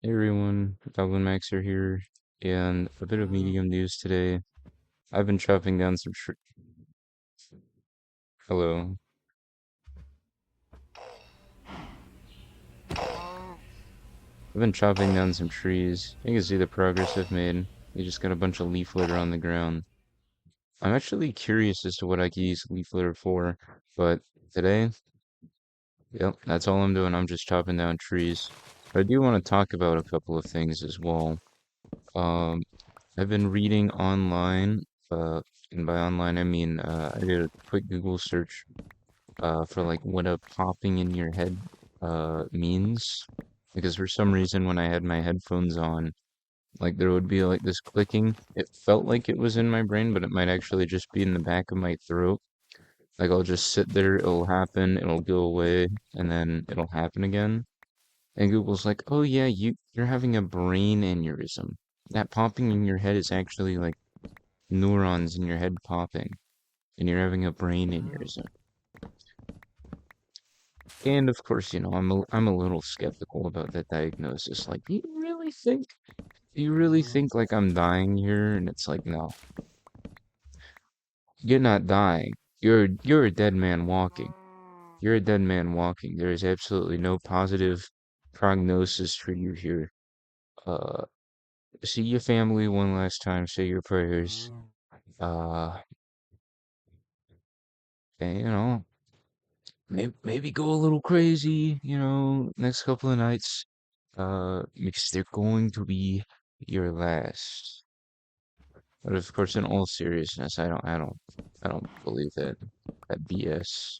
Hey everyone, Goblinmaxxer here, and a bit of medium news today. I've been chopping down some tre- Hello. I've been chopping down some trees. You can see the progress I've made. We just got a bunch of leaf litter on the ground. I'm actually curious as to what I could use leaf litter for, but today, yep, that's all I'm doing. I'm just chopping down trees. But I do want to talk about a couple of things as well. Um, I've been reading online, and by online I mean I did a quick Google search for like what a popping in your head means. Because for some reason when I had my headphones on, like there would be like this clicking. It felt like it was in my brain, but it might actually just be in the back of my throat. Like I'll just sit there, it'll happen, it'll go away, and then it'll happen again. And Google's like, "Oh yeah, you're having a brain aneurysm. That popping in your head is actually like neurons in your head popping, and you're having a brain aneurysm." And of course, I'm a little skeptical about that diagnosis. Like, do you really think like I'm dying here? And it's like, no, you're not dying. You're a dead man walking. You're a dead man walking. There is absolutely no positive prognosis for you here. Uh, See your family one last time, say your prayers. Uh, and maybe go a little crazy, next couple of nights. Because they're going to be your last. But of course, in all seriousness, I don't believe that BS.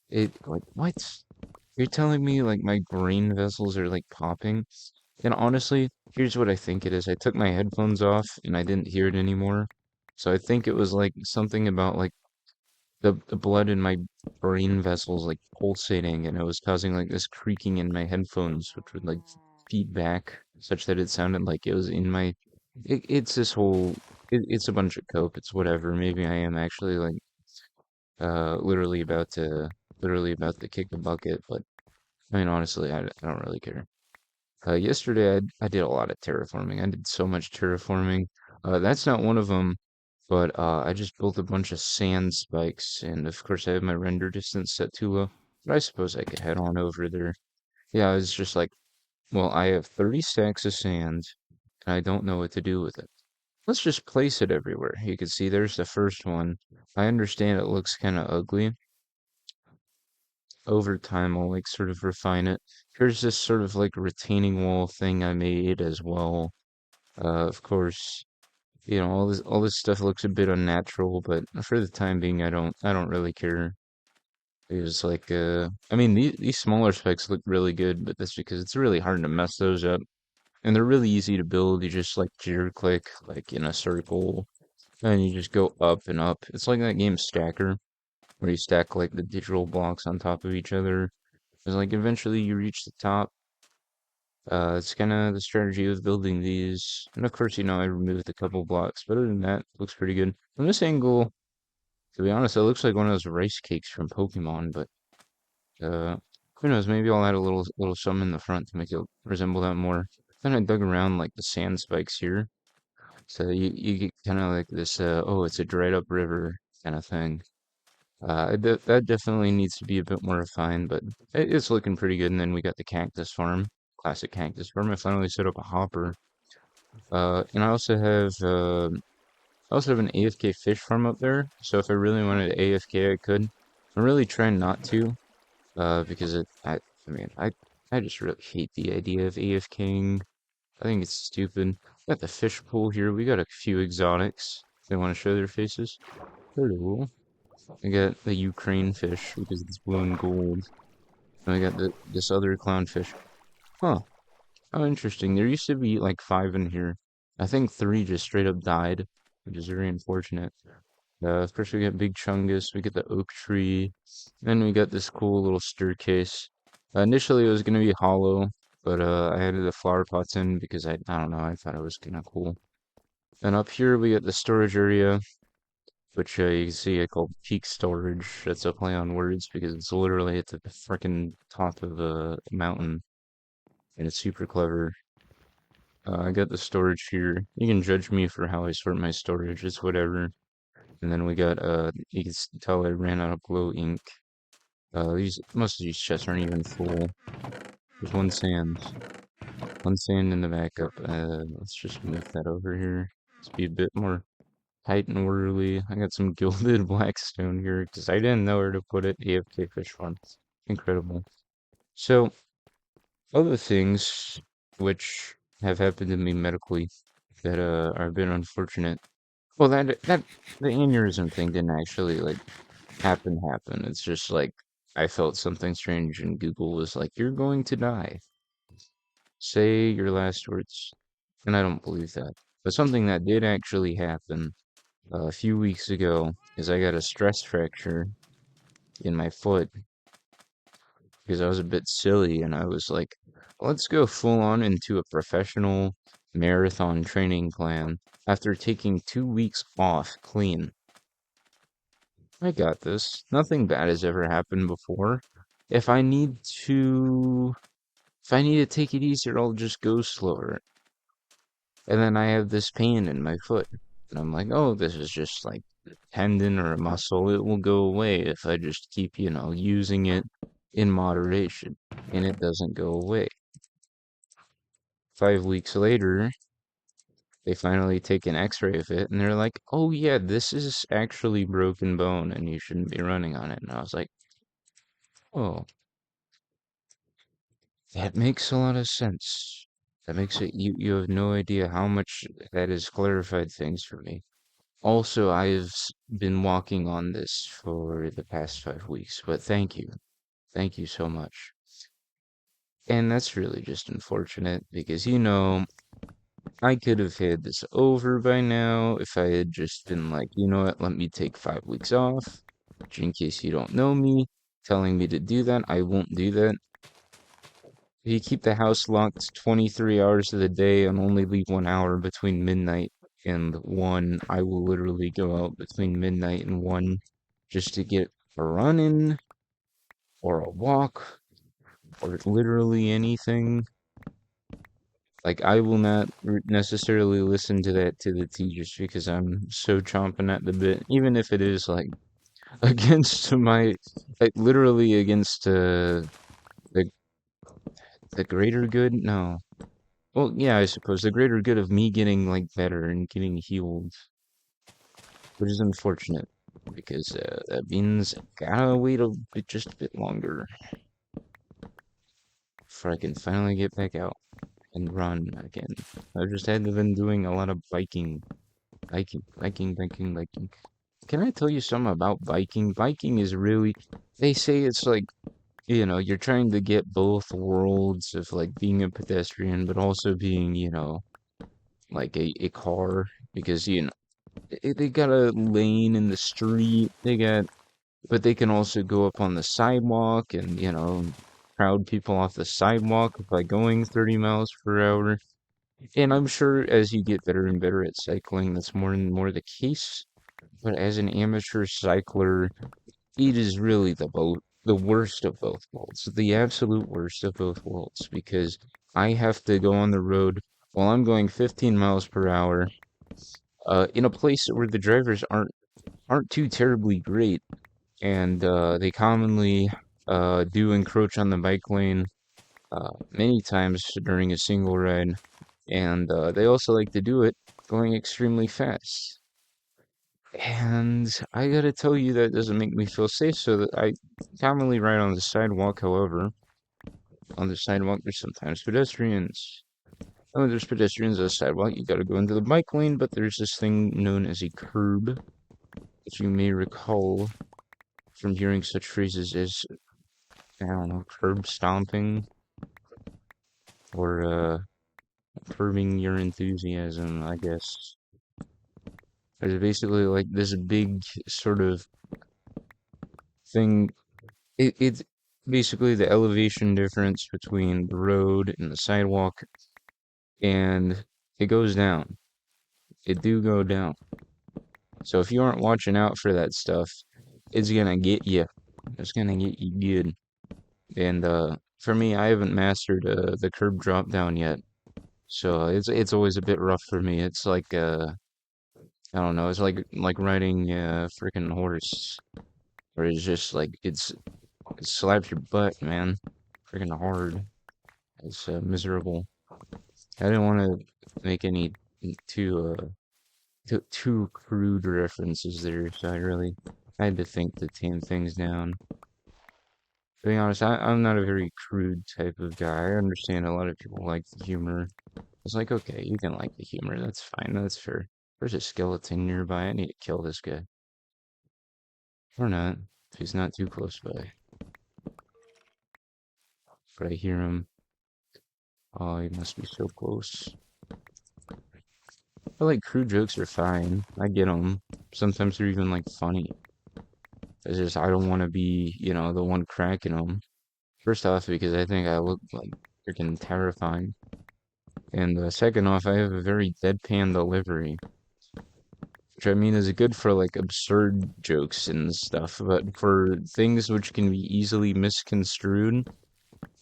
It like what? You're telling me like my brain vessels are like popping? And honestly, here's what I think it is. I took my headphones off and I didn't hear it anymore. So I think it was like something about like the blood in my brain vessels like pulsating and it was causing like this creaking in my headphones, which would like feedback such that it sounded like it was in my it's this whole it's a bunch of cope, it's whatever. Maybe I am actually like literally about to kick a bucket, but I mean honestly I don't really care. Yesterday I did a lot of terraforming. I did so much terraforming. That's not one of them, but I just built a bunch of sand spikes, and of course I have my render distance set too low. But I suppose I could head on over there. Yeah, I was just like, well, I have 30 stacks of sand, and I don't know what to do with it. Let's just place it everywhere. You can see there's the first one. I understand it looks kind of ugly. Over time, I'll like sort of refine it. Here's this sort of like retaining wall thing I made as well. Of course, all this stuff looks a bit unnatural, but for the time being, I don't really care. Because like I mean these smaller specs look really good, but that's because it's really hard to mess those up. And they're really easy to build. You just like gear click like in a circle and you just go up and up. It's like that game Stacker where you stack like the digital blocks on top of each other. It's like eventually you reach the top. It's kind of the strategy of building these. And of course, I removed a couple blocks, but other than that, it looks pretty good. From this angle, to be honest, it looks like one of those rice cakes from Pokemon, but uh, who knows? Maybe I'll add a little something in the front to make it resemble that more. Then I dug around like the sand spikes here, so you get kind of like this. Oh, it's a dried up river kind of thing. That definitely needs to be a bit more refined, but it's looking pretty good. And then we got the cactus farm, classic cactus farm. I finally set up a hopper. And I also have an AFK fish farm up there. So if I really wanted AFK, I could. I'm really trying not to, because I just really hate the idea of AFKing. I think it's stupid. Got the fish pool here. We got a few exotics. They want to show their faces. Pretty cool. I got the Ukraine fish because it's blue and gold. And I got this other clownfish. Huh. How interesting. There used to be like five in here. I think three just straight up died, which is very unfortunate. Of course, we got Big Chungus, we get the oak tree, then we got this cool little staircase. Initially, it was going to be hollow, but I added the flower pots in because I don't know, I thought it was kind of cool. And up here, we got the storage area, which you can see I call peak storage. That's a play on words because it's literally at the freaking top of the mountain. and it's super clever. I got the storage here. You can judge me for how I sort my storage, it's whatever. And then we got, you can tell I ran out of glow ink. Most of these chests aren't even full. There's one sand in the backup. Let's just move that over here. Let's be a bit more tight and orderly. I got some gilded blackstone here because I didn't know where to put it. AFK fish farm. Incredible. So, other things which have happened to me medically that are a bit unfortunate. Well, that the aneurysm thing didn't actually like happen. It's just like I felt something strange and Google was like, "You're going to die. Say your last words." And I don't believe that. But something that did actually happen a few weeks ago is I got a stress fracture in my foot because I was a bit silly and I was like, let's go full on into a professional marathon training plan after taking 2 weeks off clean. I got this. Nothing bad has ever happened before. If I need to, if I need to take it easier, I'll just go slower. And then I have this pain in my foot. And I'm like, oh, this is just like a tendon or a muscle. It will go away if I just keep, using it in moderation. And it doesn't go away. 5 weeks later, they finally take an x-ray of it and they're like, oh yeah, this is actually broken bone and you shouldn't be running on it. And I was like, oh, that makes a lot of sense. That makes it, you have no idea how much that has clarified things for me. Also, been walking on this for the past 5 weeks, but thank you. Thank you so much. And that's really just unfortunate because, I could have had this over by now if I had just been like, you know what, let me take 5 weeks off. Which, in case you don't know me, telling me to do that, I won't do that. If you keep the house locked 23 hours of the day and only leave 1 hour between midnight and 1, I will literally go out between midnight and 1 just to get a run in or a walk or literally anything. Like, I will not necessarily listen to that to the T just because I'm so chomping at the bit, even if it is like against like literally against the the greater good. No, well, yeah, I suppose the greater good of me getting like better and getting healed, which is unfortunate because that means I gotta wait just a bit longer before I can finally get back out and run again. I just had been doing a lot of biking. Can I tell you something about biking? Biking is really, they say it's like, you're trying to get both worlds of like being a pedestrian, but also being, like a car because, they got a lane in the street. But they can also go up on the sidewalk and, crowd people off the sidewalk by going 30 miles per hour. And I'm sure as you get better and better at cycling, that's more and more the case. But as an amateur cycler, it is really the worst of both worlds, the absolute worst of both worlds, because I have to go on the road while I'm going 15 miles per hour, in a place where the drivers aren't too terribly great, and they commonly do encroach on the bike lane many times during a single ride, and they also like to do it going extremely fast. And I gotta tell you, that doesn't make me feel safe, so that I commonly ride on the sidewalk. However, on the sidewalk, there's sometimes pedestrians. And when there's pedestrians on the sidewalk, you gotta go into the bike lane, but there's this thing known as a curb, if you may recall from hearing such phrases as, I don't know, curb stomping, or curbing your enthusiasm, I guess. There's basically like this big sort of thing. It's basically the elevation difference between the road and the sidewalk, and it goes down. It do go down. So if you aren't watching out for that stuff, it's gonna get you. It's gonna get you good. And for me, I haven't mastered the curb drop down yet, so it's always a bit rough for me. It's like I don't know, it's like riding a freaking horse, where it's just like it slaps your butt, man, freaking hard. It's miserable. I didn't want to make any too too crude references there, so I had to think to tame things down. To be honest, I'm not a very crude type of guy. I understand a lot of people like the humor. It's like, okay, you can like the humor. That's fine. That's fair. There's a skeleton nearby. I need to kill this guy. Or not, if he's not too close by. But I hear him. Oh, he must be so close. But like, crude jokes are fine. I get them. Sometimes they're even like funny. It's just I don't want to be, the one cracking them. First off, because I think I look like freaking terrifying. And second off, I have a very deadpan delivery, which I mean is good for like absurd jokes and stuff, but for things which can be easily misconstrued,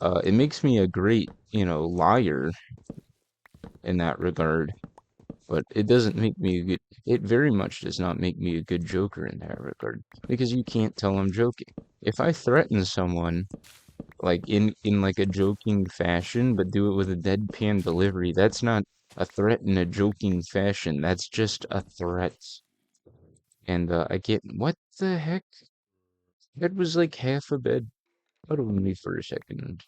it makes me a great, liar in that regard. But it doesn't make me a good, it very much does not make me a good joker in that regard, because you can't tell I'm joking. If I threaten someone, like in like a joking fashion, but do it with a deadpan delivery, that's not a threat in a joking fashion. That's just a threat. And I get what the heck? That was like half a bed. Hold on me for a second.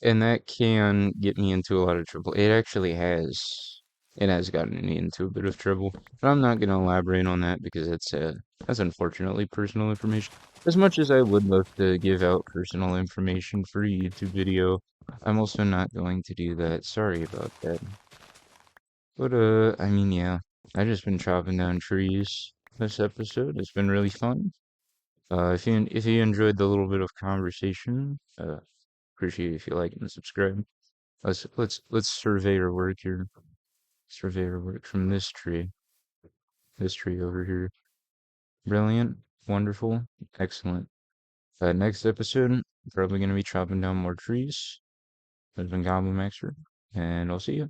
And that can get me into a lot of trouble. It actually has. It has gotten me into a bit of trouble. But I'm not gonna elaborate on that because that's unfortunately personal information. As much as I would love to give out personal information for a YouTube video, I'm also not going to do that. Sorry about that. But I mean, yeah, I just been chopping down trees this episode. It's been really fun. If you enjoyed the little bit of conversation, appreciate it if you like and subscribe. Let's survey our work here. Survey our work from this tree over here. Brilliant, wonderful, excellent. Next episode, probably gonna be chopping down more trees. I've been Goblinmaxxer, and I'll see you.